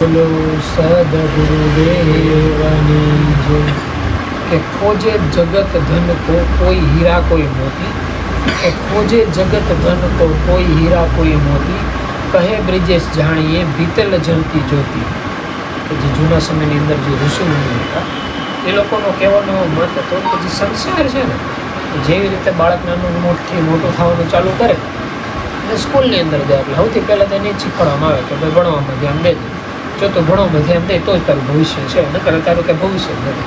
બોલો સદગુરુદેવની જય। કે खोजे जगत धन को कोई हीरा कोई मोती, કે खोजे जगत धन को कोई हीरा कोई मोती, કહે બ્રિજેશ જાણીએ ભીતલ જલતી જ્યોતિ। કે જે જૂના સમયની અંદર જે ઋષિમુનિઓ હતા એ લોકોનો કહેવાનો મત હતો કે જે સંસાર છે ને, જેવી રીતે બાળક નાનું મોટથી મોટું થવાનું ચાલુ કરે અને સ્કૂલની અંદર જાય એટલે સૌથી પહેલાં તો એને શીખવાડવામાં આવે કે ભાઈ ભણવામાં ધ્યાન દેજો, જો તો ભણવામાં ધ્યાન દે તો જ તારું ભવિષ્ય છે, નકર તારું કંઈ ભવિષ્ય જ નથી।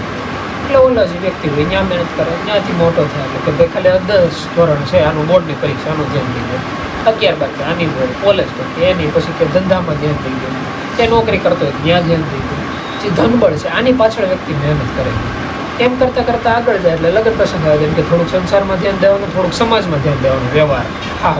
એટલે ઓલા જે વ્યક્તિ હોય ત્યાં મહેનત કરે, ત્યાંથી મોટો થાય એટલે કે ભાઈ ખાલી 10 ધોરણ છે, આનું બોર્ડની પરીક્ષા, આનું ધ્યાન દઈ ગયું, 11 બાકી આની બોર્ડ કોલેજ કરતી એની, પછી કે ધંધામાં ધ્યાન દઈ ગયું, કે નોકરી કરતો હોય ત્યાં ધ્યાન દઈ ગયું, જે ધનબળ છે આની પાછળ વ્યક્તિ મહેનત કરે। એમ કરતાં કરતાં આગળ જાય એટલે લગ્ન પ્રસંગ આવે, જેમ કે થોડુંક સંસારમાં ધ્યાન દેવાનું, થોડુંક સમાજમાં ધ્યાન દેવાનું, વ્યવહાર હા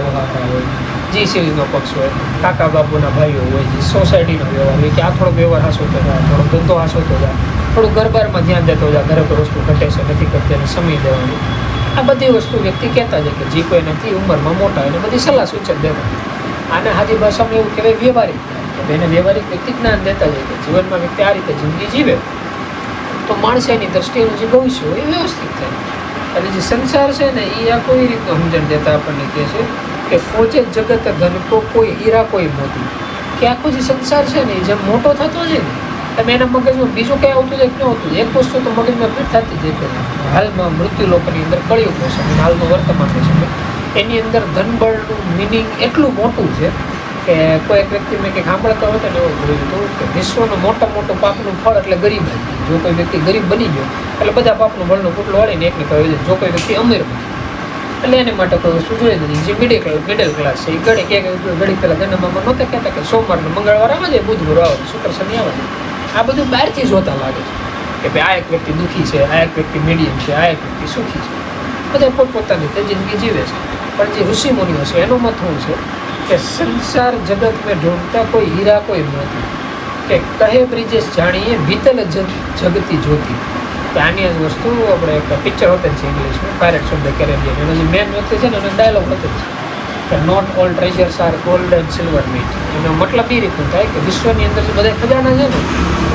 હોય, જી સિરીઝનો પક્ષ હોય, કાકા બાપુના ભાઈઓ હોય, જે સોસાયટીનો વ્યવહાર હોય કે આ થોડોક વ્યવહાર હાંસોતો જાય, થોડોક ધંધો હાંસોતો જાય, થોડુંક ઘરબારમાં ધ્યાન દેતો જાય, ઘરે પર વસ્તુ ઘટે છે નથી ઘટતી એને સમય દેવાનું, આ બધી વસ્તુ વ્યક્તિ કહેતા જાય કે જે કોઈ નથી ઉંમરમાં મોટા એને બધી સલાહ સૂચન દેવાની। આને સાદી ભાષામાં એવું કહેવાય વ્યવહારિક, એને વ્યવહારિક વ્યક્તિ જ્ઞાન દેતા જાય કે જીવનમાં વ્યક્તિ આ રીતે જિંદગી જીવે તો માણસ એની દ્રષ્ટિએનું જે ભવિષ્ય હોય એ વ્યવસ્થિત થાય। અને જે સંસાર છે ને એ આ કોઈ રીતનું સમજણ દેતા આપણને કહે છે કે खोजे जगत धन को कोई हीरा कोई मोती, કે આખો જે સંસાર છે ને એ જેમ મોટો થતો જાય ને તમે એના મગજમાં બીજું કંઈ આવતું જાય ક્યાં આવતું એક વસ્તુ તો મગજમાં ફિટ થતી જાય કે હાલમાં મૃત્યુ લોકોની અંદર કળિયુગનો સમય, હાલનો વર્તમાનનો સમય, એની અંદર ધનબળનું મિનિંગ એટલું મોટું છે કે કોઈ એક વ્યક્તિ મેં કંઈક સાંભળતો હતો ને એવું જોયું હતું કે વિશ્વનું મોટામાં પાપનું ફળ એટલે ગરીબાઈ। જો કોઈ વ્યક્તિ ગરીબ બની ગયો એટલે બધા પાપનું ફળનું પુટલું વાળીને એકને કહ્યું છે, જો કોઈ વ્યક્તિ અમીર બની એટલે એને માટે કોઈ વસ્તુ જોઈએ નથી, જે મિડલ ક્લાસ છે એ ઘડી પહેલાં જન્મમાં નહોતા કહેતા કે સોમવારને મંગળવાર આવે છે, બુધ ગુરુ આવે, શુક્ર શનિ આવે છે, આ બધું બહારથી જોતા લાગે છે કે ભાઈ આ એક વ્યક્તિ દુઃખી છે, આ એક વ્યક્તિ મીડિયમ છે, આ એક વ્યક્તિ સુખી છે, બધા પોતપોતાની રીતે જિંદગી જીવે છે। પણ જે ઋષિમુનિઓ છે એનો મત શું છે કે સંસાર જગત મેં ઢૂંઢતા કોઈ હીરા કોઈ મોતી, કે કહે બ્રિજેશ જાણીએ ભીતલ જગતી જ્યોતિ। કે આની જ વસ્તુ આપણે એક પિક્ચર હોતે છે ઇંગ્લિશમાં પાયરેટ્સ ઓફ ધ કેરેબિયન, એનો જે મેન વ્યક્તિ છે ને એનો ડાયલોગ હોતે છે કે not all treasures are gold and silver mate. એનો મતલબ એ રીતનું થાય કે વિશ્વની અંદર જે બધા ખજાના છે ને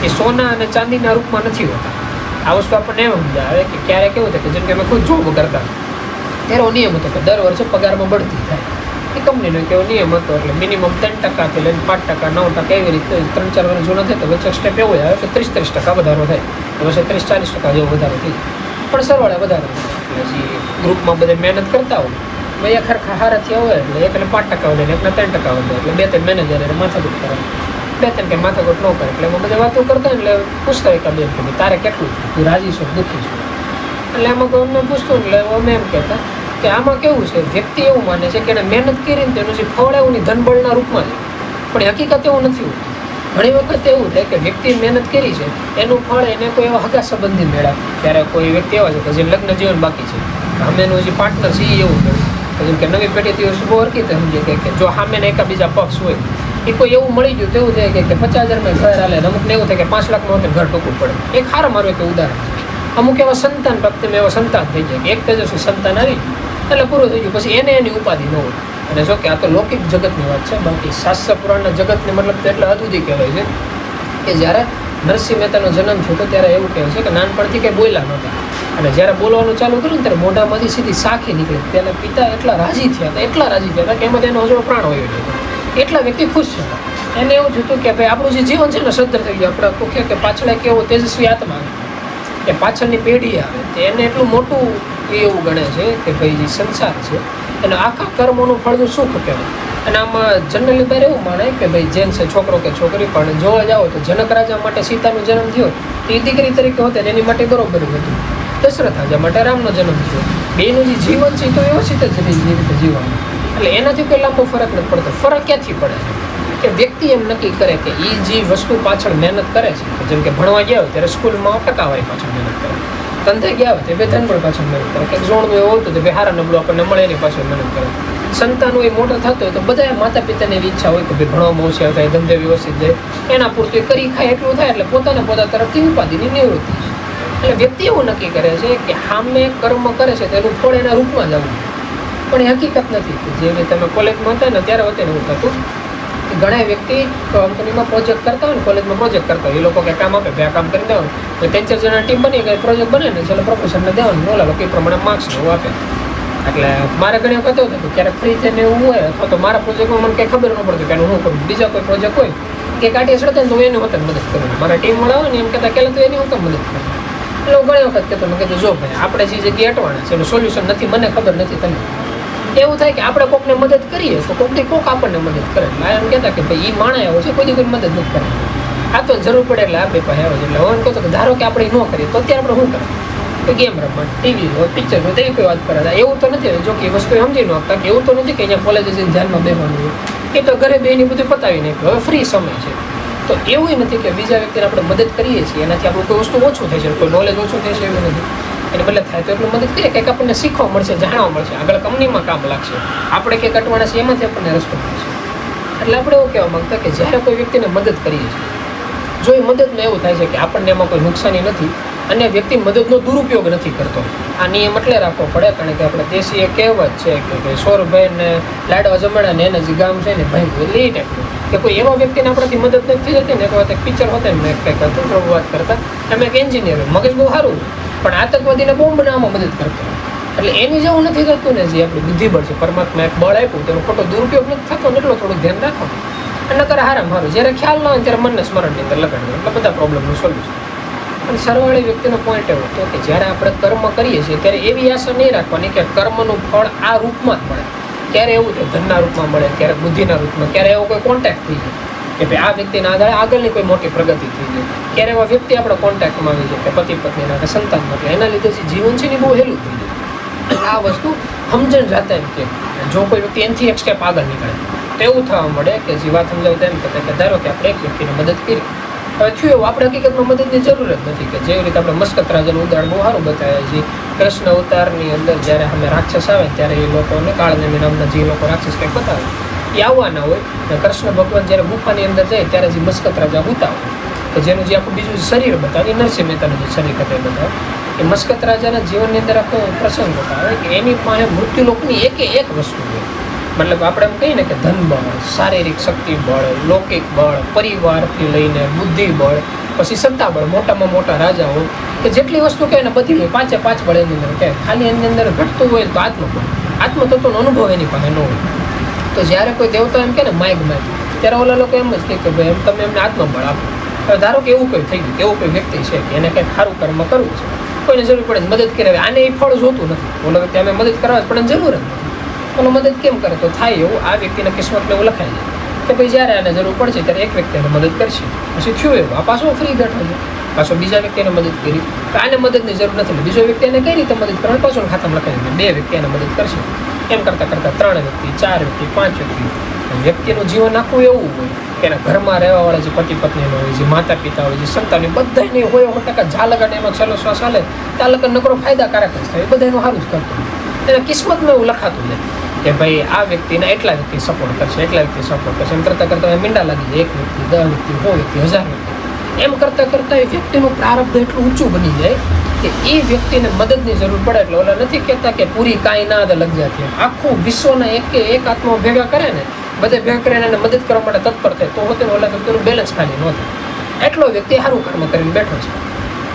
એ સોના અને ચાંદીના રૂપમાં નથી હોતા। આ વસ્તુ આપણને એમ સમજાવે કે ક્યારેક કેવું થાય કે જેમ કે અમે ખુદ જોબ કરતા ત્યારે નિયમ હતો કે દર વર્ષે પગારમાં બઢતી થાય, એ કંપનીનો એક એવો નિયમ હતો એટલે મિનિમમ 3%થી લઈને 5%, 9% એવી રીતે 3-4 વર્ષ જૂનો થાય તો વચ્ચે સ્ટેપ એવો આવે કે 30% વધારો થાય, તો પછી 30-40% જેવો વધારો થઈ જાય, પણ સરવાળે વધારો થાય। એટલે જે ગ્રુપમાં બધા મહેનત કરતા હોય ભાઈ ખરખા હારા થયા હોય એટલે એકને 5% વધે ને એકને 3% વધે એટલે 2-3 મેનેજર એને માથાકૂટ કરે, 2-3 કંઈ માથાકૂટ ન કરે એટલે એમાં બધા વાતો કરતા એટલે પૂછતા હોય કે બેન કે તારે કેટલું તું રાજી છો દુઃખી છો, એટલે એમાં કોઈ અમને પૂછતું એટલે અમે એમ કહેતા કે આમાં કેવું છે વ્યક્તિ એવું માને છે કે એને મહેનત કરીને તેનું જે ફળ એવું ની ધનબળના રૂપમાં છે, પણ હકીકત એવું નથી હોતું। ઘણી વખત એવું થાય કે વ્યક્તિએ મહેનત કરી છે એનું ફળ એને કોઈ એવા હગા સંબંધી મેળવે, ત્યારે કોઈ વ્યક્તિ એવા છે કે જે લગ્ન જીવન બાકી છે, સામેનું જે પાર્ટનર છે એ એવું કરે જેમ કે નવી પેઢી દિવસ બહુ હરકી રીતે સમજે કે જો સામેને એકા બીજા પક્ષ હોય એ કોઈ એવું મળી ગયું તો એવું થાય કે 50,000 ઘર હાલે, અમુકને એવું થાય કે 5 લાખનું હોતે ઘર ટૂંકું પડે। એક સારા મારું એક ઉદાહરણ છે, અમુક એવા સંતાન પ્રાપ્તિમાં એવા સંતાન થઈ જાય કે એક તેજસ્વી સંતાન આવી એટલે પૂરું થઈ ગયું, પછી એને એની ઉપાધિ ન હોય। અને જો કે આ તો લૌકિક જગતની વાત છે, બાકી શાસ્ત્ર પુરાણના જગતની મતલબ તો એટલે અદુદી કહેવાય છે કે જ્યારે નરસિંહ મહેતાનો જન્મ થયો હતો ત્યારે એવું કહે છે કે નાનપણથી કંઈ બોલ્યા નહોતા અને જ્યારે બોલવાનું ચાલુ કર્યું ને ત્યારે મોઢામાંથી સીધી સાખી નીકળી, ત્યારે પિતા એટલા રાજી થયા હતા કે એમાં એનો હજરો પ્રાણ હોય ગયો, એટલા વ્યક્તિ ખુશ છે। એને એવું થયું કે ભાઈ આપણું જે જીવન છે ને સદ્ધર થઈ ગયું, આપણે કહે કે પાછળ કેવો તેજસ્વી આત્મા કે પાછળની પેઢી આવે તો એને એટલું મોટું એવું ગણે છે કે ભાઈ જે સંસાર છે એને આખા કર્મોનું ફળનું સુખ કહેવાય। અને આમાં જનરલી બાર એવું માને કે ભાઈ જેન છે છોકરો કે છોકરી, પણ જોવા જાઓ તો જનક રાજા માટે સીતાનો જન્મ થયો તો એ દીકરી તરીકે હોતે એની માટે બરોબર હતું, દશરથ રાજા માટે રામનો જન્મ થયો, બેનું જે જીવન છે તો વ્યવસ્થિત જ રીતે જીવવાનું, એટલે એનાથી કોઈ લાંબો ફરક નથી પડતો। ફરક ક્યાંથી પડે છે કે વ્યક્તિ એમ નક્કી કરે કે એ જે વસ્તુ પાછળ મહેનત કરે છે, જેમ કે ભણવા ગયા હોય ત્યારે સ્કૂલમાં ટકાવારી પાછળ મહેનત કરે, ધંધે ગયા હોય તો બે ધનબળ પાછળ મહેનત કરે, કંઈક જોડવું એવું હોતું તો બે હારા નબળું આપણને મળે એની પાછળ મહેનત કરે। સંતાનો એ મોટો થતો હોય તો બધા માતા પિતાની એવી ઈચ્છા હોય કે ભાઈ ભણવામાં હોશિયાર થાય, ધંધે વ્યવસ્થિત જાય, એના પૂરતું કરી ખાય એટલું થાય એટલે પોતા તરફથી ઉપાધિની નિવૃત્તિ। એટલે વ્યક્તિ એવું નક્કી કરે છે કે સામે કર્મ કરે છે તેનું ફળ એના રૂપમાં જ આવવું, પણ એ હકીકત નથી કે જે તમે કોલેજમાં હતા ને ત્યારે હોતે એવું થતું કે ઘણા વ્યક્તિ કંપનીમાં પ્રોજેક્ટ કરતા હોય ને, કોલેજમાં પ્રોજેક્ટ કરતા હોય, એ લોકો કે કામ આપે, બે કામ કરી દેવાનું, એટલે 3-4 જણા ટીમ બની ગઈ, પ્રોજેક્ટ બને ને ચાલો પ્રોફેસરને દેવાનું, બોલા લોકો એ પ્રમાણે માર્ક્સ એવું આપે. એટલે મારે ઘણી વખત એવું થતું, ક્યારેક ફ્રી થઈને એવું હોય, અથવા તો મારા પ્રોજેક્ટમાં મને કંઈ ખબર ન પડતી કે હું કરું, બીજા કોઈ પ્રોજેક્ટ હોય કે કાઢી સડતા ને તો એની હોત મદદ કરું, મારા ટીમવાળા હોય ને એમ કહેતા કે તો એની હોત મદદ કરું. એટલે હું ઘણી વખત કહેતો, મેં કીધું જો ભાઈ આપણે જે જગ્યાએ અટવાના છે એનું સોલ્યુશન નથી, મને ખબર નથી, તમે એવું થાય કે આપણે કોકને મદદ કરીએ તો કોકથી કોક આપણને મદદ કરે. એટલે એમ કહેતા કે ભાઈ એ માણસ આવ્યો છે, કોઈ મદદ નથી કરે, આ તો જરૂર પડે એટલે આપણી પાસે આવે છે. એટલે હું કહું કે ધારો કે આપણે ન કરીએ તો અત્યારે આપણે શું કરીએ, તો ગેમ રમવા, ટીવી હોય, પિક્ચર હોય, તેવી કોઈ વાત કરે. એવું તો નથી, જો કે એ વસ્તુ સમજી ન આપતા કે એવું તો નથી કે અહીંયા કોલેજ જઈને ધ્યાનમાં બેસવાનું હોય, એ તો ઘરે બેની બધું પતાવી નાખ્યું, હવે ફ્રી સમય છે. તો એવું નથી કે બીજા વ્યક્તિને આપણે મદદ કરીએ છીએ એનાથી આપણું કોઈ વસ્તુ ઓછું થાય છે, કોઈ નોલેજ ઓછું થાય છે, એવું નથી. એને બદલે થાય તો એટલું મદદ કરીએ, કંઈક આપણને શીખવા મળશે, જાણવા મળશે, આગળ કંપનીમાં કામ લાગશે, આપણે કંઈક અટવાના છે એમાંથી આપણને રસ્તો મળશે. એટલે આપણે એવું કહેવા માંગતા કે જ્યારે કોઈ વ્યક્તિને મદદ કરીએ છીએ, જો એ મદદમાં એવું થાય છે કે આપણને એમાં કોઈ નુકસાની નથી અને વ્યક્તિ મદદનો દુરુપયોગ નથી કરતો, આ નિયમ એટલે રાખવો પડે. કારણ કે આપણે દેશી એક કહેવત છે કે સોરભાઈને લાડવા જમાડા ને એને જે ગામ છે ને ભાઈ, એટલે એ ટાઈપનું કે કોઈ એવા વ્યક્તિને આપણાથી મદદ નથી થઈ જતી ને. એક વાત એક પિક્ચર હોતા ને કંઈક વાત કરતા, અમે એક એન્જિનિયર, મગજ બહુ સારું પણ આતંકવાદીને બોમ્બ બનાવવામાં મદદ કરતો. એટલે એની જેવું નથી થતું ને, જે આપણું બુદ્ધિબળ છે, પરમાત્મા એક બળ આપ્યું, તેનો ખોટો દુરુપયોગ નથી થતો ને, એટલો થોડું ધ્યાન રાખો. અને કરે હારામ હારું, જ્યારે ખ્યાલ ના હોય ત્યારે મનને સ્મરણની અંદર લગાડવું, એટલે બધા પ્રોબ્લેમનું સોલ્યુશન. અને સરવાળી વ્યક્તિનો પોઈન્ટ એવો હતો કે જ્યારે આપણે કર્મ કરીએ છીએ ત્યારે એવી આશા નહીં રાખવાની કે કર્મનું ફળ આ રૂપમાં જ મળે. ક્યારે એવું થાય ધનના રૂપમાં મળે, ક્યારેક બુદ્ધિના રૂપમાં, ક્યારે એવો કોઈ કોન્ટેક્ટ થઈ જાય કે ભાઈ આ વ્યક્તિના આધારે આગળની કોઈ મોટી પ્રગતિ થઈ જાય, ક્યારે એવા વ્યક્તિ આપણે કોન્ટેક્ટમાં આવી જાય કે પતિ પત્નીના કે સંતાનમાં, એટલે એના લીધે જે જીવન છે એ બહુ હેલું થઈ જાય. આ વસ્તુ સમજણ જાતા એમ કે જો કોઈ વ્યક્તિ એનાથી એક સ્ટેપ આગળ નીકળે તો એવું થવા મળે કે જે વાત સમજાવતા એમ કહેતા કે ધારો કે આપણે એક વ્યક્તિને મદદ કરી, હવે થયું એવું આપણે હકીકતમાં મદદની જરૂર જ નથી. કે જેવી રીતે આપણે મસ્કત રાજાનું ઉદાહરણ બહુ સારું બતાવ્યા છે, કૃષ્ણ અવતારની અંદર જ્યારે અમે રાક્ષસ આવે ત્યારે એ લોકોને કાળનેમી નામના જે લોકો રાક્ષસ કંઈક બતાવે એ આવવાના હોય, અને કૃષ્ણ ભગવાન જ્યારે ગુફાની અંદર જાય ત્યારે જે મસ્કત રાજા હોતા હોય કે જેનું જે આખું બીજું શરીર બતાવે, નરસિંહ મહેતાનું જે શરીર હતા એ બતાવે, એ મસ્કત રાજાના જીવનની અંદર આખો પ્રસંગ બતાવે કે એની પાસે મૃત્યુલોકની એક વસ્તુ હોય. મતલબ આપણે એમ કહીએ ને કે ધન બળ, શારીરિક શક્તિ બળ, લૌકિક બળ, પરિવારથી લઈને બુદ્ધિ બળ, પછી સત્તા બળ, મોટામાં મોટા રાજાઓ કે જેટલી વસ્તુ કહે ને બધી હોય, 5 બળ એની અંદર કહે. ખાલી એની અંદર ઘટતું હોય તો આત્મતત્વનો અનુભવ એની પાસે ન હોય. તો જ્યારે કોઈ દેવતા એમ કે ને માઇક ત્યારે ઓલા લોકો એમ જ કે ભાઈ એમ તમે એમને આત્મબળ આપો. હવે ધારો કે એવું કોઈ થઈ ગયું, એવું કોઈ વ્યક્તિ છે કે એને કંઈક સારું કર્મ કરવું છે, કોઈને જરૂર પડે મદદ કરે, આને એ ફળ જોતું નથી, ઓલો વ્યક્તિ અમે મદદ કરવા જ પણ જરૂર જ નથી, ઓલો મદદ કેમ કરે તો થાય એવું આ વ્યક્તિના કિસ્મતમાં એવું લખાય છે કે ભાઈ જ્યારે આને જરૂર પડશે ત્યારે એક વ્યક્તિ એને મદદ કરશે, પછી થયું એવું આ પાછો ફ્રી બેઠો છે, પાછો બીજા વ્યક્તિને મદદ કરી, આને મદદની જરૂર નથી, બીજો વ્યક્તિ એને કઈ રીતે મદદ કરવાની પાછું ખાતામાં લખાય, 2 વ્યક્તિ એને મદદ કરશે. એમ કરતાં 3 વ્યક્તિ, 4 વ્યક્તિ, 5 વ્યક્તિ, વ્યક્તિનું જીવન આખું એવું હોય કે એના ઘરમાં રહેવાવાળા જે પતિ પત્નીનો હોય, જે માતા પિતા હોય, જે સંતાન હોય, બધાને હોય 100% ઝાલગાને એનો છેલ્લો શ્વાસ હાલે ત્યાં લગન નકરો ફાયદાકારક જ થાય, બધા એનું સારું જ કરતું હોય. એના કિસ્મતમાં એવું લખાતું જાય કે ભાઈ આ વ્યક્તિને એટલા વ્યક્તિ સપોર્ટ કરશે, એટલા વ્યક્તિ સપોર્ટ કરશે. એમ કરતાં મીંડા લાગી જાય, 1 વ્યક્તિ, 10 વ્યક્તિ, 100 વ્યક્તિ, 1000 વ્યક્તિ, એમ કરતાં એ વ્યક્તિનું પ્રારબ્ધ એટલું ઊંચું બની જાય કે એ વ્યક્તિને મદદની જરૂર પડે. એટલે ઓલા નથી કહેતા કે પૂરી કાયનાત લગ જાતી, આખું વિશ્વના એક આત્મા ભેગા કરે ને, બધે ભેગા કરીને એને મદદ કરવા માટે તત્પર થાય તો હોતે ઓલા વ્યક્તિનું બેલેન્સ ખાલી ન થાય. એટલો વ્યક્તિ સારું કર્મ કરીને બેઠો છે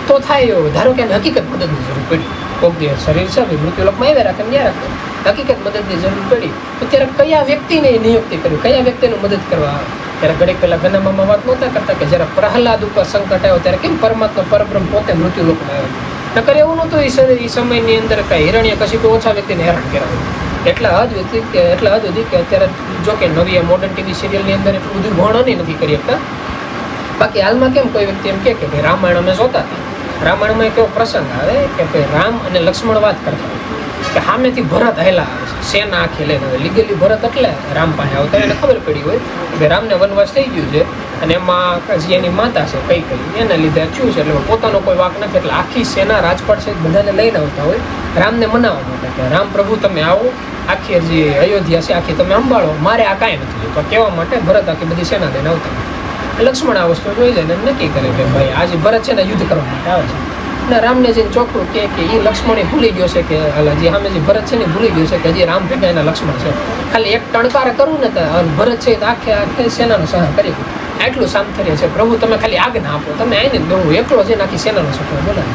તો થાય એવું. ધારો કે એને હકીકત મદદની જરૂર પડી, કોક દિવસ શરીર છે મૃત્યુલોકમાં આવ્યા રાખે ગયા રાખે, હકીકત મદદની જરૂર પડી તો ત્યારે કયા વ્યક્તિને નિયુક્તિ કર્યું, કયા વ્યક્તિને મદદ કરવા આવે. ત્યારે ઘડીક પહેલાં ગનામામાં વાત નહોતા કરતા કે જ્યારે પ્રહલાદ ઉપર સંકટ આવ્યો ત્યારે કેમ પરમાત્મા પરબ્રહ્મ પોતે મૃત્યુલોકમાં આવ્યો, નકર એવું નહોતું. એ સમયની અંદર કાંઈ હિરણ્યકશિપુ ઓછા વ્યક્તિને હેરાન કરાવ્યું. એટલા હદ હતી કે અત્યારે જો કે નવી મોડર્ન ટીવી સિરિયલની અંદર એટલું બધું વર્ણન નથી કરી શકતા. બાકી હાલમાં કેમ કોઈ વ્યક્તિ એમ કે ભાઈ રામાયણ અમે જોતા હતા, રામાયણમાં એક એવો પ્રસંગ આવે કે ભાઈ રામ અને લક્ષ્મણ વાત કરતા હોય કે સામેથી ભરત હેલા આવે છે, સેના આખી લઈને આવે, લીગેલી ભરત એટલે રામ પાસે આવતા એને ખબર પડી હોય કે ભાઈ રામને વનવાસ થઈ ગયું છે અને એમાં જે એની માતા છે કઈ એના લીધે થયું છે, એટલે પોતાનો કોઈ વાંક નથી, એટલે આખી સેના રાજપાટ છે બધાને લઈને આવતા હોય રામને મનાવવા માટે કે રામ પ્રભુ તમે આવો, આખી જે અયોધ્યા છે આખી તમે સંભાળો, મારે આ કાંઈ નથી જોતું. તો કહેવા માટે ભરત આખી બધી સેના લઈને આવતા હોય. લક્ષ્મણ આ વસ્તુ જોઈ જાય ને નક્કી કરે કે ભાઈ આજે ભરત છે ને યુદ્ધ કરવા માટે આવે છે, અને રામને જઈને ચોખ્ખું કે એ લક્ષ્મણ ભૂલી ગયો છે કે જે સામે જે ભરત છે ને ભૂલી ગયો છે કે હજી રામ ભેગા એના લક્ષ્મણ છે. ખાલી એક ટણકાર કરું ને તો ભરત છે તો આખે સેનાનો સહાય કરી આટલું સામથર્ય છે. પ્રભુ તમે ખાલી આજ્ઞા આપો, તમે આવીને હું એકલો છે આખી સેનાનો સફળ બોલાવે.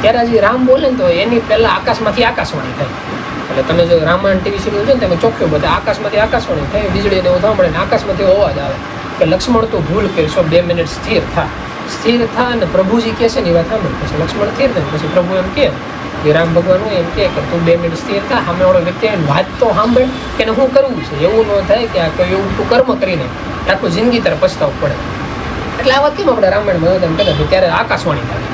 ત્યારે હજી રામ બોલે ને તો એની પહેલાં આકાશમાંથી આકાશવાણી થાય. એટલે તમે જો રામાયણ ટીવી સિરિયલ છે ને તમે ચોખ્ખું બધા આકાશમાંથી આકાશવાણી થાય, વીજળીને એવું સાંભળે ને આકાશમાંથી અવાજ આવે કે લક્ષ્મણ તું ભૂલ કરશો, 2 મિનિટ સ્થિર થા અને પ્રભુજી કહે છે ને એ વાત સાંભળે. પછી લક્ષ્મણ સ્થિર થાય, પછી પ્રભુ એમ કહે કે રામ ભગવાન એમ કહે કે તું 2 મિનિટ સ્થિર થા, સામેવાળો વ્યક્તિ વાત તો સાંભળે કે શું કરવું છે. એવું ન થાય કે આ કોઈ એવું તું કર્મ કરીને આખું જિંદગી તારે પછતાવું પડે. એટલે આ વાત કેમ આપણે રામાયણમાં એમ કહેતા ત્યારે આકાશવાણી થાય.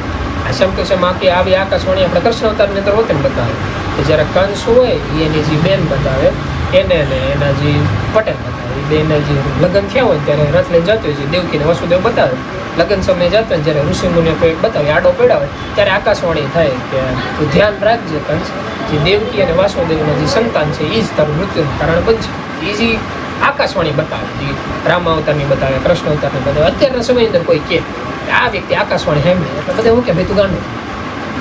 આ શંકુશમાં કે આવી આકાશવાણી આપણે કૃષ્ણ અવતારની અંદર હોતે બતાવે કે જ્યારે કંસ હોય એની જે બેન બતાવે એને ને એના જે પટેલ બતાવે, એ બેને જે લગ્ન થયા હોય ત્યારે રથ લઈને જતો હોય છે દેવકીને વસુદેવ બતાવે. લગ્ન સમયે જતો હોય જ્યારે ઋષિમુનિએ કોઈ બતાવે આડો પડ્યા હોય ત્યારે આકાશવાણી થાય કે તું ધ્યાન રાખજે કંસ, જે દેવકી અને વાસુદેવના જે સંતાન છે એ જ તારું મૃત્યુનું કારણ બનશે. એ જે આકાશવાણી બતાવે, જે રામ અવતારની બતાવે, કૃષ્ણ અવતારની બતાવે. અત્યારના સમયની અંદર કોઈ કહે આ વ્યક્તિ આકાશવાણી સાંભળે એટલે બધા હું કે ભાઈ તું ગાંડો.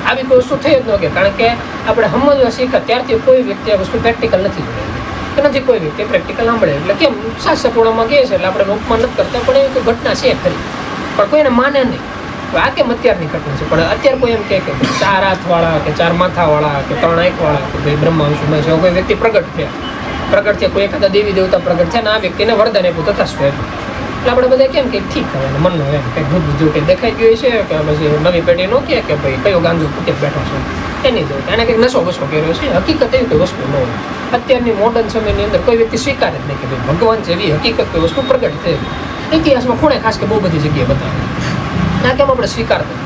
આવી કોઈ વસ્તુ થઈ જ ન કે, કારણ કે આપણે સમજવા શીખ્યા ત્યારથી કોઈ વ્યક્તિ આ વસ્તુ પ્રેક્ટિકલ નથી જોડેલી કે નથી કોઈ વ્યક્તિ પ્રેક્ટિકલ સાંભળે. એટલે કેમ શાસ્ત્રપૂર્ણમાં કહે છે એટલે આપણે ઉપમાન નથી કરતા, પણ એવી કોઈ ઘટના છે ખરી પણ કોઈને માને નહીં. આ કેમ અત્યારની ઘટના છે, પણ અત્યારે કોઈ એમ કહે કે 4 હાથવાળા કે 4 માથાવાળા કે 3 આંખવાળા કે ભાઈ બ્રહ્મા વિષ્ણુ છે કોઈ વ્યક્તિ પ્રગટ થયા કોઈ એખાદા દેવી દેવતા પ્રગટ થયા ને આ વ્યક્તિને વરદાન આપ્યું તથાસ્તુ આપ્યું. એટલે આપણે બધા કેમ કે ઠીક કહેવાય મનનો એમ કંઈક ભૂત જો કંઈ દેખાઈ ગયું છે કે પછી નવી પેઢી નો કહે કે ભાઈ કયો ગાંજો ફૂટે બેઠો છે એની જોઈ એને કંઈક નશો બસો કર્યો છે. હકીકત એવી કોઈ વસ્તુ ન હોય. અત્યારની મોડર્ન સમયની અંદર કોઈ વ્યક્તિ સ્વીકારે જ નહીં કે ભાઈ ભગવાન જેવી હકીકત કોઈ વસ્તુ પ્રગટ થયેલી. ઇતિહાસમાં ખૂણે ખાસ કે બહુ બધી જગ્યાએ બતાવે ના કેમ આપણે સ્વીકારતા.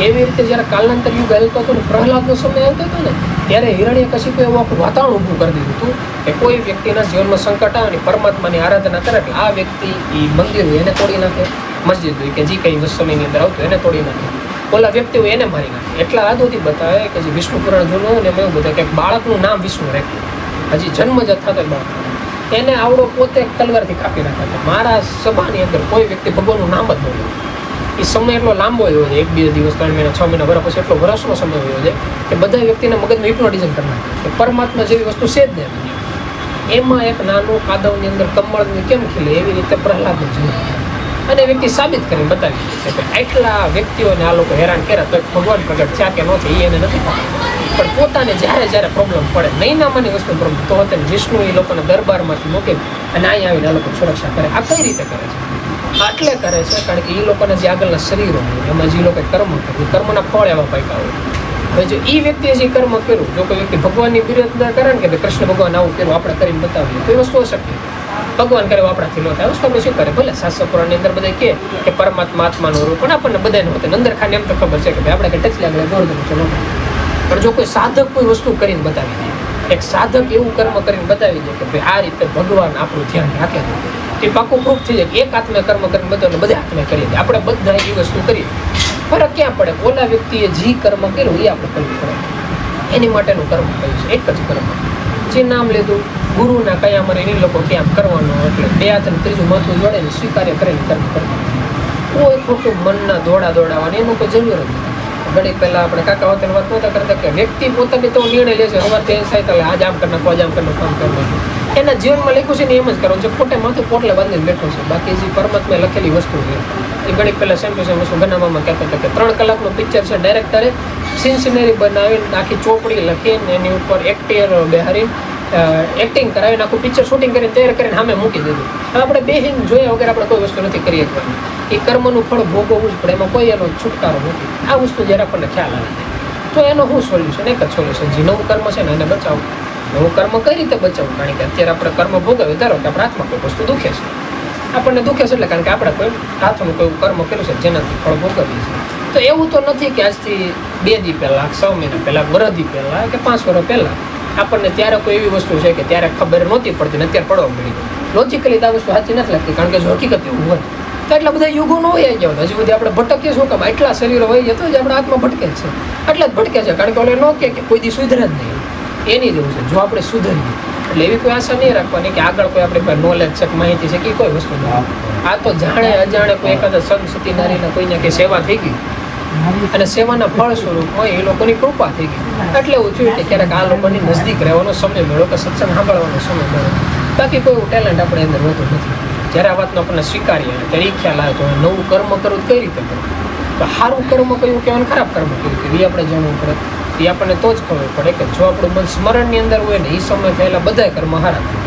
એવી રીતે જ્યારે કાલાંતર યુગ હાલતો હતો ને પ્રહલાદનો સમય આવતો હતો ને ત્યારે હિરણ્યકશિપુ એવું આખું વાતાવરણ ઊભું કરી દીધું હતું કે કોઈ વ્યક્તિના જીવનમાં સંકટ આવે ને પરમાત્માની આરાધના કરે એટલે આ વ્યક્તિ એ મંદિર હોય એને તોડી નાખે, મસ્જિદ હોય કે જે કંઈ સમયની અંદર આવતું એને તોડી નાખે, ઓલા વ્યક્તિ હોય એને મારી નાખે. એટલા આદોથી બતાવે કે જે વિષ્ણુ પુરાણ જૂનું હોય ને એમાં એવું બતાવે કે બાળકનું નામ વિષ્ણુ રાખ્યું, હજી જન્મ જ થતો બાળક એને આવડો પોતે તલવારથી કાપી નાખે. મારા સભાની અંદર કોઈ વ્યક્તિ ભગવાનનું નામ જ ન લે. એ સમય એટલો લાંબો હોય છે, 1-2 દિવસ 3 મહિના 6 મહિના વર્ષ પછી એટલો વર્ષનો સમય હોય છે કે બધા વ્યક્તિના મગજમાં હિપ્નોટિઝમ કરી નાખે કે પરમાત્મા જેવી વસ્તુ છે જ નહીં. એમાં એક નાનું કાદવની અંદર કમળની કેમ ખીલે એવી રીતે પ્રહલાદનું જીવન અને વ્યક્તિ સાબિત કરીને બતાવી છે કે આટલા વ્યક્તિઓને આ લોકો હેરાન કર્યા તો ભગવાન પ્રગટ થયા કે નથી એ એને નથી પણ પોતાને જ્યારે પ્રોબ્લેમ પડે નહીં નામાની વસ્તુ પ્રોબ્લેમ તો અત્યારે વિષ્ણુ એ લોકોને દરબારમાંથી મૂકી અને અહીંયા આવીને આ લોકો સુરક્ષા કરે. આ કઈ રીતે કરે છે? આટલે કરે છે કારણ કે એ લોકોના જે આગળના શરીરો હોય એમાં જે લોકો કર્મ કરે કર્મના ફળ એવા પાક્યા હોય. હવે જો એ વ્યક્તિએ જે કર્મ કર્યું, જો કોઈ વ્યક્તિ ભગવાનની વિરોધતા કરે ને કે કૃષ્ણ ભગવાન આવું કર્યું આપણે કરીને બતાવીએ તો એ વસ્તુ અશક્ય. ભગવાન કરે આપણાથી ન થાય વસ્તુ આપણે શું કરે? ભલે શાસ્ત્ર પુરાણની અંદર બધા કે પરમાત્મા આત્માનું રૂપ પણ આપણને બધાને હોતે અંદર ખાને એમ તો ખબર છે કે ભાઈ આપણે કંઈ ટચ લાગે દોડ છે પણ જો કોઈ સાધક કોઈ વસ્તુ કરીને બતાવી દે, એક સાધક એવું કર્મ કરીને બતાવી દે કે ભાઈ આ રીતે ભગવાન આપણું ધ્યાન રાખે છે એ પાકું પ્રૂફ થઈ જાય કે એક હાથમે કર્મ કરીને બતાવે બધા હાથમે કરીએ છીએ. આપણે બધા એ વસ્તુ કરીએ. ફરક ક્યાં પડે? ઓલા વ્યક્તિએ જે કર્મ કર્યું એ આપણે કરવું પડે. એની માટેનું કર્મ કર્યું છે એક જ કર્મ. જે નામ લીધું ગુરુના કયા મરે એ લોકો ક્યાં કરવાનું એટલે 2 હાથ અને 3જું માથું જોડે ને સ્વીકાર્ય કરીને કર્મ કરવાનું. કોઈ ખોટું મનના દોડાવવાની એનું કોઈ જરૂર જ નથી. ઘણી પહેલાં આપણે કાકા હોતેની વાત નહોતા કરતા કે વ્યક્તિ પોતાની તો નિર્ણય લે છે હવારથી એમ થાય તો આજ આમ કરી નાખો આજ આમ કરી નાખો આમ કરી નાખો. એના જીવનમાં લખ્યું છે ને એમ જ કરવાનું છે. ખોટે માથું પોટલે બાંધીને બેઠો છે. બાકી જે પરમાત્માએ લખેલી વસ્તુ છે એ ઘણી પહેલાં સેમ ટુ સેમ વસ્તુ ગનામામાં કહેતા હતા કે 3 કલાકનું પિક્ચર છે ડાયરેક્ટરે સિનરી બનાવીને આખી ચોપડી લખીને એની ઉપર એક્ટર બેહારીને એક્ટિંગ કરાવીને આખું પિક્ચર શૂટિંગ કરીને તૈયાર કરીને સામે મૂકી દીધું. હવે આપણે બેહીને જોયા વગર આપણે કોઈ વસ્તુ નથી કરી શકવાની. એ કર્મનું ફળ ભોગવવું જ પડે, એમાં કોઈ એનો છુટકારો નથી. આ વસ્તુ જ્યારે આપણને ખ્યાલ આવે તો એનો શું સોલ્યુશન? એક જ સોલ્યુશન, જે નવું કર્મ છે ને એને બચાવવું. નવું કર્મ કઈ રીતે બચાવવું? કારણ કે અત્યારે આપણે કર્મ ભોગવીએ, ધારો કે આપણા હાથમાં કોઈ વસ્તુ દુખે છે, આપણને દુખે છે એટલે કારણ કે આપણે કોઈ હાથનું કોઈ કર્મ કર્યું છે જેનાથી ફળ ભોગવીએ છીએ. તો એવું તો નથી કે આજથી 2 દી પહેલાં 6 મહિના પહેલાં વરદી પહેલાં કે 5 વર્ષ પહેલાં આપણને ત્યારે કોઈ એવી વસ્તુ છે કે ત્યારે ખબર નહોતી પડતી ને અત્યારે પડવા મળી. લોજિકલી આ વસ્તુ સાચી નથી લાગતી કારણ કે જો હકીકત એવું હોય તો એટલા બધા યુગો ન હોય ગયા હોય. હજી બધી આપણે ભટકીએ શું કામ? એટલા શરીરો હોય જતો જ આપણા હાથમાં ભટકે છે. એટલે જ ભટકે છે કારણ કે ઓલે ન કે કોઈ દી સુધરે જ નહીં. એની જેવું છે જો આપણે સુધરીએ એટલે એવી કોઈ આશા નહીં રાખવાની કે આગળ કોઈ આપણી પાસે નોલેજ છે માહિતી છે કે કોઈ વસ્તુ નહીં. આ તો જાણે અજાણે કોઈ એકાદા સંત સતી નારીને કોઈને કંઈ સેવા થઈ ગઈ અને સેવાના ફળ સ્વરૂપમાં એ લોકોની કૃપા થઈ ગઈ. એટલે એવું થયું કે ક્યારેક આ લોકોની નજદીક રહેવાનો સમય મળ્યો કે સત્સંગ સાંભળવાનો સમય મળ્યો. બાકી કોઈ એવું ટેલેન્ટ આપણે અંદર હોતું નથી. જ્યારે આ વાતનો આપણને સ્વીકારીએ ત્યારે એ ખ્યાલ આવે તો નવું કર્મ કરવું કઈ રીતે કરવું, તો સારું કર્મ કયું કહેવાનું, ખરાબ કર્મ કયું કે એ આપણે જાણવું પડે. એ આપણને તો જ ખબર પડે કે જો આપણું મન સ્મરણની અંદર હોય ને એ સમય થયેલા બધા કર્મ સારા થાય.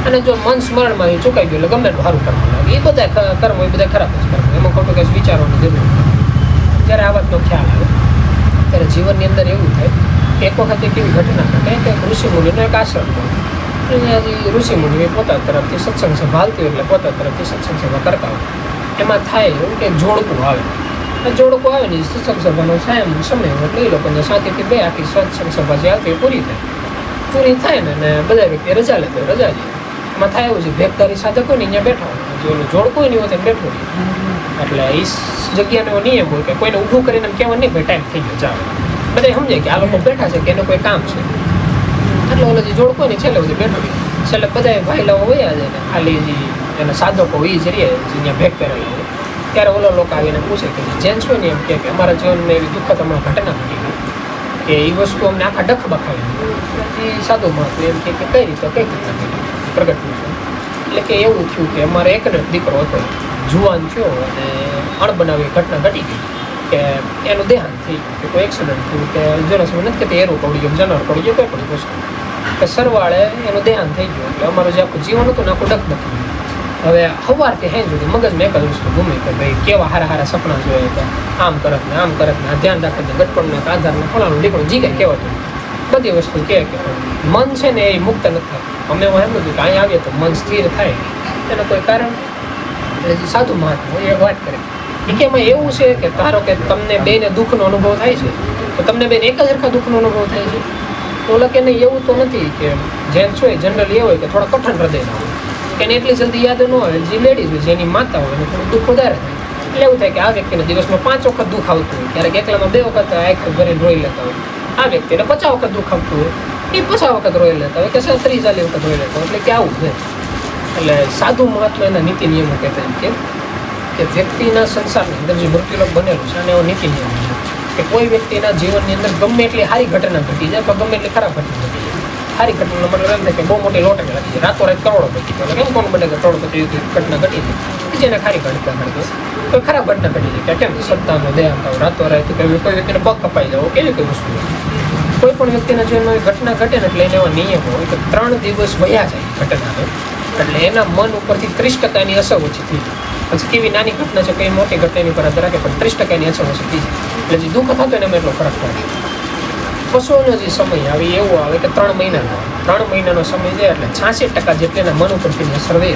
અને જો મન સ્મરણમાં એ ચૂકાઈ ગયું એટલે ગમે એટલું સારું કર્મ લાગે, એ બધા કર્મ એ બધા ખરાબ જ કર્મ, એમાં ખોટું કંઈ વિચારવાની જરૂર નથી. જ્યારે આ વાતનો ખ્યાલ આવે ત્યારે જીવનની અંદર એવું થાય કે એક વખત એક એવી ઘટના ઘટે કે ઋષિમુનિનો એક આશ્રમ હોય. અહીંયા ઋષિમુનિ પોતા તરફથી સત્સંગ સભા હાલતી હોય એટલે પોતા તરફથી સત્સંગ સભા કરતા હોય. એમાં થાય એવું કે જોડકું આવે. જોડકું આવે ને સત્સંગ સભાનો સમય એટલે એ લોકોને શાંતિથી બે આખી સત્સંગ સભા જે આવતી પૂરી થાય ને બધા વ્યક્તિ રજા લેતો રજા લે. એમાં થાય એવું છે ભેગદારી સાધકો ને અહીંયા બેઠા હોય, જો જોડકું નહીં હોય તો બેઠું હોય. એટલે એ જગ્યાનો નિયમ હોય કે કોઈને ઊભું કરીને કહેવાનું નહીં ભાઈ ટાઈમ થઈ ગયો જાઓ. બધા સમજે કે આ લોકો બેઠા છે કે એનું કોઈ કામ છે. એટલે ઓલો જે જોડકો ને છેલ્લે બધી બેઠો છેલ્લે બધા ભાઈલાઓ વયા જાય ને ખાલી જે એના સાધકો એ જ રહીએ જ્યાં ભેગ કરેલા હોય. ત્યારે ઓલો લોકો આવીને પૂછે કે જેન્ટ્સ હોય ને એમ કે અમારા જીવનમાં એવી દુઃખદ હમણાં ઘટના ઘટી ગઈ કે એ વસ્તુ અમને આખા ડખ બખાવી. એ સાધુ મહાત્મા એમ કે કઈ રીતે કઈ ઘટના પ્રગટ થયું છે. એટલે કે એવું થયું કે અમારે એકનો દીકરો હતો, જુવાન થયો અને અણબનાવી ઘટના ઘટી ગઈ કે એનું દેહાંત થઈ ગયું કે કોઈ એક્સિડન્ટ થયું કે જેનો સમય નથી કે એરું પડી ગયું, જનર પડી ગયું, કોઈ પણ વસ્તુ કે સરવાળે એનું દેહાંત થઈ ગયું. એટલે અમારું જે આખું જીવન હતું ને આખું ડક નથી. હવે સવારથી હેં સુધી મગજમાં એક જ વસ્તુ ઘૂમે કે ભાઈ કેવા હારા હારા સપના જોઈએ કે આમ કરત ને આમ કરત ને ધ્યાન રાખત ને ગટપણનો આધારને ફલાણું દીકરું જી કાંઈ કહેવાતું બધી વસ્તુ કહે કે મન છે ને એ મુક્ત નથી થાય. અમે એમ હતું કે અહીં આવીએ તો મન સ્થિર થાય એનું કોઈ કારણ. એટલે જે સાધુ મહાત્મા એ વાત કરે કે એમાં એવું છે કે ધારો કે તમને બેને દુઃખનો અનુભવ થાય છે તો તમને બેન એક જ સરખા દુઃખનો અનુભવ થાય છે. તો કે નહીં એવું તો નથી કે જેન્ટ્સ હોય જનરલી એ હોય કે થોડા કઠણ હૃદયના હોય એને એટલી જલ્દી યાદ ન આવે. જે લેડીઝ હોય જેની માતા હોય એને થોડું દુઃખ વધારે થાય. એટલે એવું થાય કે આ વ્યક્તિને દિવસમાં 5 વખત દુઃખ આવતું હોય, ક્યારેક એકલામાં 2 વખત આંખ ભરીને રોઈ લેતા હોય. આ વ્યક્તિને 50 વખત દુઃખ આવતું હોય, એ 50 વખત રોઈ લેતા હોય કે 30-40 વખત રોઈ લેતા હોય. એટલે કે આવું છે. એટલે સાધુ મહાત્મા એના નીતિ નિયમો કહેતા એમ કે વ્યક્તિના સંસારની અંદર જે મૃત્યુલોક બનેલું છે અને એવો નીતિ નિયમ છે કે કોઈ વ્યક્તિના જીવનની અંદર ગમે એટલી સારી ઘટના ઘટી જાય તો ગમે એટલી ખરાબ ઘટના ઘટી જાય. સારી ઘટનાનો મતલબ એમ થાય કે બહુ મોટી લોટરી લાગી જાય, રાતોરાત કરોડપતિ એટલે કેમ કોણ બને કે કરોડપતિ ઘટના ઘટી જાય કે જેને સારી ઘટના ઘટી જાય. કોઈ ખરાબ ઘટના ઘટી જાય કે કેમ સત્તાનો દેહાંત આવે, રાતોરાત કોઈ વ્યક્તિને પગ કપાઈ જાવ કેવી કઈ વસ્તુ. કોઈ પણ વ્યક્તિના જીવનમાં ઘટના ઘટે ને એટલે એને એવા નિયમો હોય કે 3 દિવસ વયા જાય ઘટનાને એટલે એના મન ઉપરથી 30% અસર ઓછી થઈ જાય. પછી કેવી નાની ઘટના છે કઈ મોટી ઘટનાની પર આધાર રાખે પણ 30% અસર ઓછી થઈ જાય. એટલે જે દુઃખ થતું એમાં એટલો ફરક પડે. પશુઓનો જે સમય આવે એવો આવે કે 3 મહિનાનો સમય જાય એટલે 86% જેટલી એના મન ઉપરથી અસર રહે.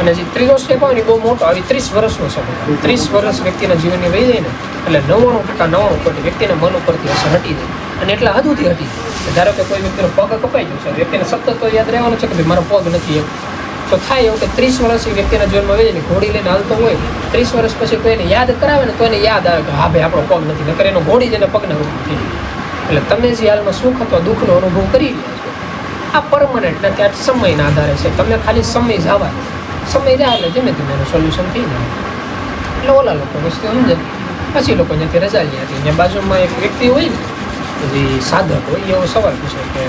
અને જે ત્રીજો સ્ટેપ આવે ને બહુ મોટો આવી 30 વર્ષનો સમય, 30 વર્ષ વ્યક્તિના જીવનની વહી જાય ને એટલે 99% વ્યક્તિના મન ઉપરથી અસર હટી જાય. અને એટલા હદુથી હટી જાય. ધારો કે કોઈ વ્યક્તિનો પગ કપાઈ ગયો છે, વ્યક્તિને સતત તો યાદ રહેવાનું છે કે ભાઈ મારો પગ નથી એમ. તો થાય એવું કે 30 વર્ષ વ્યક્તિના જીવનમાં વહી જાય, ઘોડી લઈને હાલતો હોય 30 વર્ષ પછી કોઈને યાદ કરાવે ને તો એને યાદ આવે કે હા ભાઈ આપણો પગ નથી, નકર એનો ઘોડી જઈને પગના રૂપ થઈ જાય. એટલે તમે જે હાલમાં સુખ અથવા દુઃખનો અનુભવ કરી રહ્યા છો આ પરમનન્ટ નથી, આ સમયના આધારે છે. તમે ખાલી સમય જવા સમય જાય એટલે ધીમે ધીમે એનું સોલ્યુશન થઈ જાય. એટલે ઓલા લોકો વસ્તુ સમજે પછી લોકો ત્યાંથી રજા લે હતી. ત્યાં બાજુમાં એક વ્યક્તિ હોય ને જે સાધક હોય એવો સવાલ પૂછે કે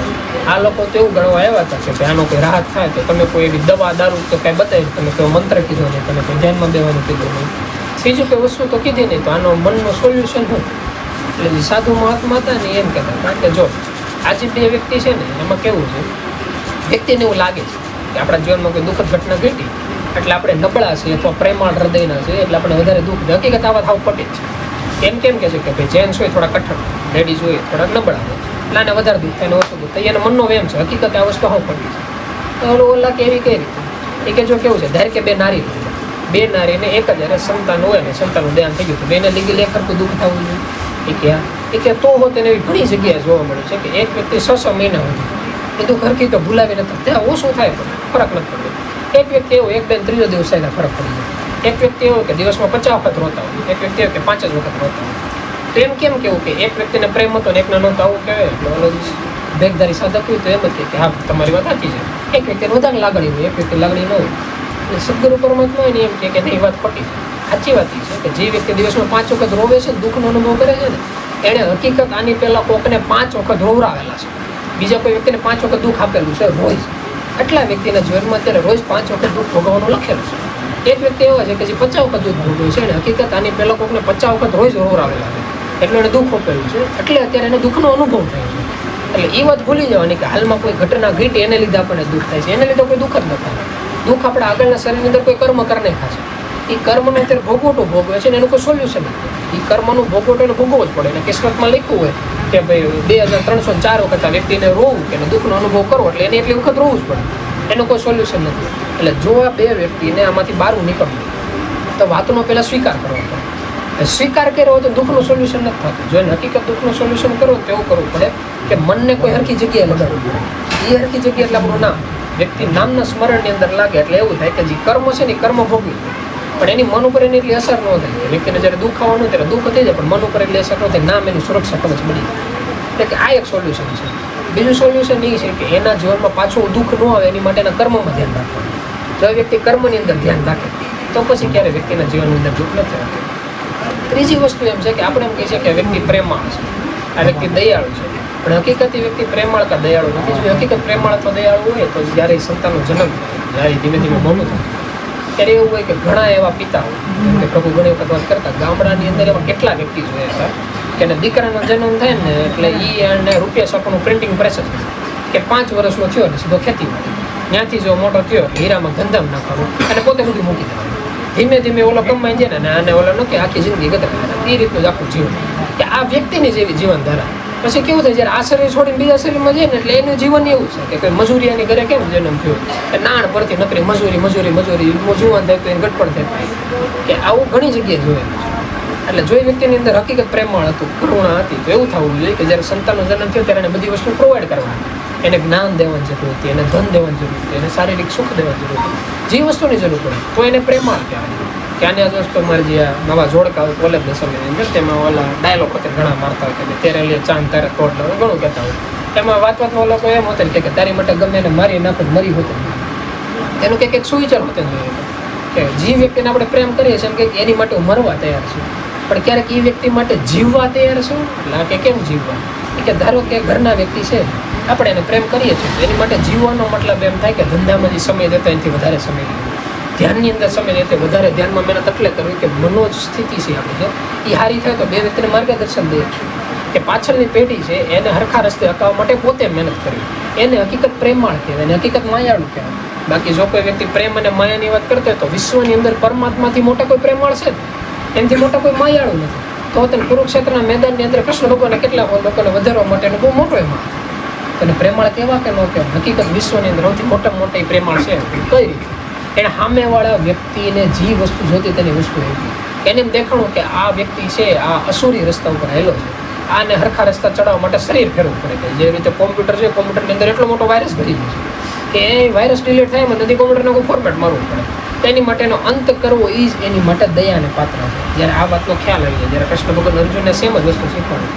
આ લોકો તો એવું ગણવા આવ્યા હતા કે આનો કોઈ રાહત થાય તો તમે કોઈ એવી દવા દારૂ તો કાંઈ બતાવી, તમે કોઈ મંત્ર કીધો નહીં, તમે કોઈ ધ્યાનમાં દેવાનું કીધું નહીં, બીજું કોઈ વસ્તુ તો કીધી નહીં, તો આનો મનનો સોલ્યુશન હોય. એટલે જે સાધુ મહાત્મા હતા ને એમ કહેતા કારણ કે જો આજે 2 વ્યક્તિ છે ને એમાં કેવું છે વ્યક્તિને એવું લાગે છે કે આપણા જીવનમાં કોઈ દુઃખદ ઘટના ઘટી એટલે આપણે નબળા છીએ અથવા પ્રેમાળ હૃદયના છે એટલે આપણે વધારે દુઃખ દે. હકીકત આ વાત હાવ ખોટી જ છે. એમ કેમ કે છે કે ભાઈ જેન્ટ્સ હોય થોડા કઠણ, લેડીઝ હોય થોડાક નબળા હોય એટલે આને વધારે દુઃખ થાય ને ઓછું દુઃખ થાય, એનો મનનો વેમ છે. હકીકત આ વસ્તુ હાવ ખોટી છે. તો ઓલા કે એવી કઈ રીતે એ કે જો કેવું છે ધારે કે 2 નારી હોય, 2 નારીને એક જ જ્યારે સંતાન હોય ને સંતાનનું દેહાંત થઈ ગયું તો બેને લીગલ એક હરખું દુઃખ થવું જોઈએ. એ કે તો હોત એને એવી ઘણી જગ્યાએ જોવા મળે છે કે એક વ્યક્તિ 6 મહિના હોય એ દુઃખ હરખી તો ભૂલાવી નથી ત્યાં ઓછું થાય પણ ફરક નથી પડતો. એક વ્યક્તિ એવો 1, 2, 3 દિવસ થાય ફરક પડી જાય. એક વ્યક્તિ એવો કે દિવસમાં 50 વખત રોતા હોય, એક વ્યક્તિ એવો કે 5 જ વખત રોતા હોય. તો એમ કેમ કેવું કે એક વ્યક્તિને પ્રેમ હતો ને એકને નહોતો આવું કહેવાય. એટલે ભેગદારી સાધક હોય તો એમ જ કે હા તમારી વાત સાચી છે. એક વ્યક્તિને વધારે લાગણી હોય, એક વ્યક્તિ લાગણી ન હોય. એટલે સદગુરુ પરમાત્મા હોય ને એમ કે નહીં વાત ખોટી છે. સાચી વાત એ છે કે જે વ્યક્તિ દિવસમાં 5 વખત રોવે છે, દુઃખનો અનુભવ કરે છે ને, એણે હકીકત આની પહેલાં કોકને 5 વખત રોવરાવેલા છે. બીજા કોઈ વ્યક્તિને 5 વખત દુઃખ આપેલું છે રોજ. એટલા વ્યક્તિના જીવનમાં અત્યારે રોજ 5 વખત દુઃખ ભોગવવાનું લખેલું છે. એક વ્યક્તિ એવો છે કે જે 50 વખત દુઃખ ભોગવ્યું છે, અને હકીકત આની પહેલાં કોકને 50 વખત રોજ રોવરાવેલા છે, એટલું એને દુઃખ આપેલું છે, એટલે અત્યારે એને દુઃખનો અનુભવ થાય છે. એટલે એ વાત ભૂલી જવાની કે હાલમાં કોઈ ઘટના ઘટી એને લીધે આપણને દુઃખ થાય છે, એને લીધે કોઈ દુઃખ જ ન થાય. દુઃખ આપણે આગળના શરીરની અંદર કોઈ કર્મ કરીને ખાશે, એ કર્મનું અત્યારે ભોગવટું ભોગવે છે ને એનું કોઈ સોલ્યુશન નથી. એ કર્મનું ભોગવટું એને ભોગવવું જ પડે. અને કિસ્મતમાં લખ્યું હોય કે ભાઈ 2304 વખત આ વ્યક્તિને રોવું કે દુઃખનો અનુભવ કરવો, એટલે એને એટલી વખત રોવું જ પડે, એનું કોઈ સોલ્યુશન નથી. એટલે જો આ બે વ્યક્તિને આમાંથી બહાર નીકળવું તો વાતનો પહેલાં સ્વીકાર કરવો પડે. સ્વીકાર કર્યો હોય તો દુઃખનું સોલ્યુશન નથી થતું. જો હકીકત દુઃખનું સોલ્યુશન કરવું તો એવું કરવું પડે કે મનને કોઈ હરખી જગ્યાએ લગાડવું પડે. એ હરખી જગ્યાએ એટલે આપણું નામ, વ્યક્તિ નામના સ્મરણની અંદર લાગે એટલે એવું થાય કે જે કર્મ છે ને એ કર્મ ભોગવી, પણ એની મન ઉપર એની એટલી અસર ન થાય. વ્યક્તિને જ્યારે દુઃખ આવવાનું ત્યારે દુઃખ થઈ જાય, પણ મન ઉપર એટલી અસર ન થાય, નામ એની સુરક્ષા કવચ બની જાય. એટલે કે આ એક સોલ્યુશન છે. બીજું સોલ્યુશન એ છે કે એના જીવનમાં પાછું દુઃખ ન આવે એની માટેના કર્મમાં ધ્યાન રાખવાનું. જો વ્યક્તિ કર્મની અંદર ધ્યાન રાખે તો પછી ક્યારે વ્યક્તિના જીવનની અંદર દુઃખ નથી આવતું. ત્રીજી વસ્તુ એમ છે કે આપણે એમ કહીએ છીએ કે વ્યક્તિ પ્રેમાળ છે, આ વ્યક્તિ દયાળુ છે, પણ હકીકત એ વ્યક્તિ પ્રેમાળ કે દયાળુ નથી. જો હકીકત પ્રેમાળ અથવા દયાળુ હોય તો જ્યારે સંતાનનો જન્મ થાય, જ્યારે ધીમે ધીમે મોટું થાય, ત્યારે એવું હોય કે ઘણા એવા પિતા હોય કે પ્રભુ ઘણી વખત વાત કરતા ગામડાની અંદર એવા કેટલા વ્યક્તિ જોયા હતા કે એને દીકરાનો જન્મ થાય ને એટલે એને રૂપિયા છાપવાનું પ્રિન્ટિંગ પ્રેસ જ કે 5 વર્ષનો થયો ને સીધો ખેતીવાડી, ત્યાંથી જો મોટો થયો હીરામાં ધંધામ નાખવાનું અને પોતે બધું મૂકી દેવાનું. ધીમે ધીમે ઓલો કમાઈ જાય ને અને ઓલો નથી આખી જિંદગી ગતરા, એ રીતનું જ આખું જીવન કે આ વ્યક્તિની જેવી જીવનધારા. પછી કેવું થાય જ્યારે આ શરીર છોડીને બીજા શરીરમાં જાય ને એટલે એનું જીવન એવું છે કે કોઈ મજૂરિયાની ઘરે કેમ જન્મ થયો કે નાણ પરથી નકરી મજૂરી મજૂરી મજૂરી જુવાન થાય તો એને ગટપણ થાય કે આવું ઘણી જગ્યાએ જોયેલું છે. એટલે જો એ વ્યક્તિની અંદર હકીકત પ્રેમાળ હતું, કરુણા હતી, તો એવું થવું જોઈએ કે જ્યારે સંતાનનો જન્મ થયો ત્યારે એને બધી વસ્તુ પ્રોવાઈડ કરવાની, એને જ્ઞાન દેવાની જરૂર હતી, એને ધન દેવાની જરૂર હતી, એને શારીરિક સુખ દેવાની જરૂર હતી, જે વસ્તુની જરૂર પડે તો એને પ્રેમાળ કહેવાય. કે આને આ વસ્તુ મારે જે નવા જોડકા હોય કોલેજના સમયની અંદર તેમાં ઓલા ડાયલોગ વખતે ઘણા મારતા હોય કે તેરે લે ચાંદ તારે તોડ લો, ઘણું કહેતા હોય. એમાં વાતમાં ઓલા કોઈ એમ હોતે ને કે તારી માટે ગમે એને મારી નાખો મરી હોતે, એનું કંઈક સુવિચાર હોતે જોઈએ કે જે વ્યક્તિને આપણે પ્રેમ કરીએ છીએ એમ કે એની માટે હું મરવા તૈયાર છું, પણ ક્યારેક એ વ્યક્તિ માટે જીવવા તૈયાર છું. એટલે કે કેમ જીવવા કે ધારો કે ઘરના વ્યક્તિ છે, આપણે એને પ્રેમ કરીએ છીએ તો એની માટે જીવવાનો મતલબ એમ થાય કે ધંધામાં જે સમય દેતો એનાથી વધારે સમય લેવો, ધ્યાનની અંદર સમય લેતો વધારે ધ્યાનમાં મહેનત એટલે કરવી કે મનોજ સ્થિતિ છે આપણી એ સારી થાય તો બે વ્યક્તિને માર્ગદર્શન દઈએ છું કે પાછળની પેઢી છે એને હરખા રસ્તે હકાવવા માટે પોતે મહેનત કરવી, એને હકીકત પ્રેમાળ કહેવાય, એને હકીકત માયાળુ કહેવાય. બાકી જો કોઈ વ્યક્તિ પ્રેમ અને માયાની વાત કરતો હોય તો વિશ્વની અંદર પરમાત્માથી મોટા કોઈ પ્રેમાળ છે, એનાથી મોટા કોઈ માયાળુ નથી. તો તેને કુરુક્ષેત્રના મેદાનની અંદર કૃષ્ણ ભગવાને કેટલા લોકોને વધારવા માટેનો બહુ મોટો એમાં અને પ્રેમાળ કેવા કે ન કહેવાય. હકીકત વિશ્વની અંદર સૌથી મોટા પ્રેમાળ છે. કઈ રીતે એને સામેવાળા વ્યક્તિને જે વસ્તુ જોતી તેની વસ્તુ એવી, એને એમ દેખાણું કે આ વ્યક્તિ છે આ અસુરી રસ્તા ઉપર આવેલો છે, આને હરખા રસ્તા ચડાવવા માટે શરીર ફેરવું પડે. કે જે રીતે કોમ્પ્યુટર છે, કોમ્પ્યુટરની અંદર એટલો મોટો વાયરસ ભરી ગયો છે કે એ વાયરસ ડિલીટ થાય એમાં નથી કોમ્પ્યુટરને કોઈ ફોર્મેટ મારવું પડે. તેની માટેનો અંત કરવો એ જ એની માટે દયાને પાત્ર છે. જ્યારે આ વાતનો ખ્યાલ આવી જાય, જ્યારે કૃષ્ણ ભગવાન અર્જુનને સેમ જ વસ્તુ શીખવાડે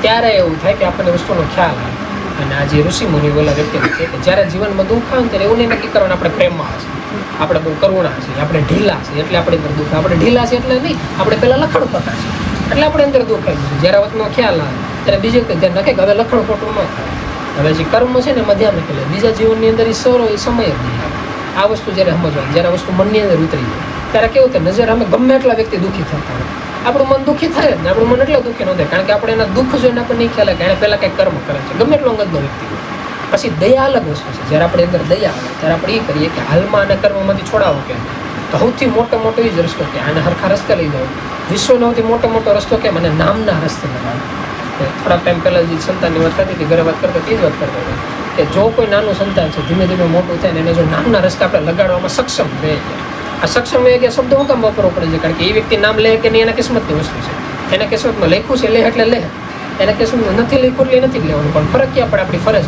ત્યારે એવું થાય કે આપણને વસ્તુનો ખ્યાલ આવે. અને આ જે ઋષિ મુનિ બોલા વ્યક્તિ છે કે જ્યારે જીવનમાં દુઃખ આવે ત્યારે એવું નહીં નક્કી કરવાનું આપણે પ્રેમમાં હશે, આપણે બહુ કરુણા છે, આપણે ઢીલા છે એટલે આપણે અંદર દુઃખ, આપણે ઢીલા છે એટલે નહીં, આપણે પહેલાં લખણ ખોટા છે એટલે આપણે અંદર દુઃખ આવી છે. જ્યારે વાતનો ખ્યાલ આવે ત્યારે બીજે વખતે ધ્યાન રાખે કે હવે લખણ ખોટું ન થાય, હવે જે કર્મ છે ને એમાં ધ્યાન રાખી લે. બીજા જીવનની અંદર એ સરો એ સમય જ નહીં આવે. આ વસ્તુ જ્યારે સમજવાની, જ્યારે વસ્તુ મનની અંદર ઉતરી જાય ત્યારે કેવું થાય નજર અમે ગમે એટલા વ્યક્તિ દુઃખી થતા હોય, આપણું મન દુઃખી થાય જ ને, આપણું મન એટલા દુઃખી ન થાય કારણ કે આપણે એના દુઃખ જોઈને આપણને નહીં ખ્યાલ કે એને પહેલાં કંઈક કર્મ કરે છે, ગમે એટલો અંગતનો વ્યક્તિ હોય. પછી દયા અલગ વસ્તુ છે. જ્યારે આપણે અંદર દયા આવે ત્યારે આપણે એ કરીએ કે હાલમાં આને કર્મમાંથી છોડાવો કે તો સૌથી મોટો એ જ રસ્તો કે આને હરખા રસ્તે લઈ જાઓ. વિશ્વનો સૌથી મોટો રસ્તો કે મને નામના રસ્તે લગાવો. થોડાક ટાઈમ પહેલાં જે સંતાનની વાત કરતી હતી, ઘરે વાત કરતા તે જ વાત કરતા હતા કે જો કોઈ નાનું સંતાન છે ધીમે ધીમે મોટું થાય ને એને જો નામના રસ્તે આપણે લગાડવામાં સક્ષમ રહે, આ સક્ષમ એ કે શબ્દ હું કામ વાપરવો પડે છે કારણ કે એ વ્યક્તિ નામ લે કે નહીં એના કિસ્મતની વસ્તુ છે. એના કિસ્મતમાં લખ્યું છે લે એટલે લે, એના કિસ્મતમાં નથી લખ્યું એટલે નથી જ લેવાનું. પણ ફરક ક્યાં પડે આપણી ફરજ.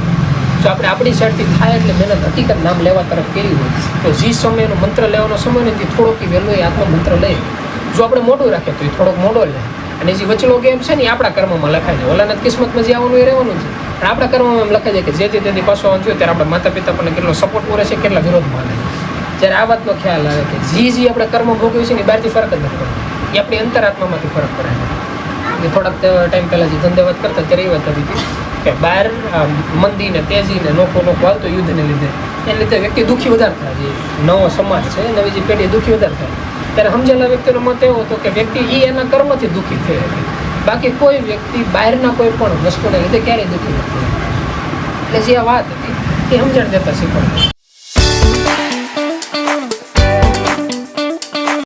જો આપણે આપણી સાઈડથી થાય એટલે મહેનત હકીકત નામ લેવા તરફ કરી હોય તો જે સમયનો મંત્ર લેવાનો સમય નથી થોડોક વહેલો એ આત્મ મંત્ર લે. જો આપણે મોટું રાખીએ તો એ થોડોક મોડો લે અને જે વચલો ગેમ છે ને એ આપણા કર્મમાં લખાય છે. ઓલાના કિસ્મતમાં જે આવવાનું એ રહેવાનું છે પણ આપણા કર્મમાં એમ લખાય છે કે જેથી તેથી પાછો આવવાનું થયું ત્યારે આપણા માતા પિતા આપણને કેટલો સપોર્ટ કરે છે, કેટલા વિરોધમાં લે. જ્યારે આ વાતનો ખ્યાલ આવે કે જે આપણે કર્મ ભોગવ્યું છે ને એ બહારથી ફરક જ નથી પડતો, એ આપણી અંતરાત્મામાંથી ફરક પડે છે. એ થોડાક ટાઈમ પહેલાં જે ધંધે વાત કરતા ત્યારે એ વાત આવી હતી કે બહાર મંદી ને તેજી ને નોખો હાલતો યુદ્ધને લીધે એને લીધે વ્યક્તિ દુઃખી વધારે થાય. જે નવો સમાજ છે, નવી જે પેઢી દુઃખી વધારે થાય. ત્યારે સમજેલા વ્યક્તિનો મત એવો હતો કે વ્યક્તિ એ એના કર્મથી દુઃખી થઈ હતી, બાકી કોઈ વ્યક્તિ બહારના કોઈ પણ વસ્તુને લીધે ક્યારેય દુઃખી નથી. એટલે જે આ વાત હતી એ સમજણ દેતા શીખવાડે.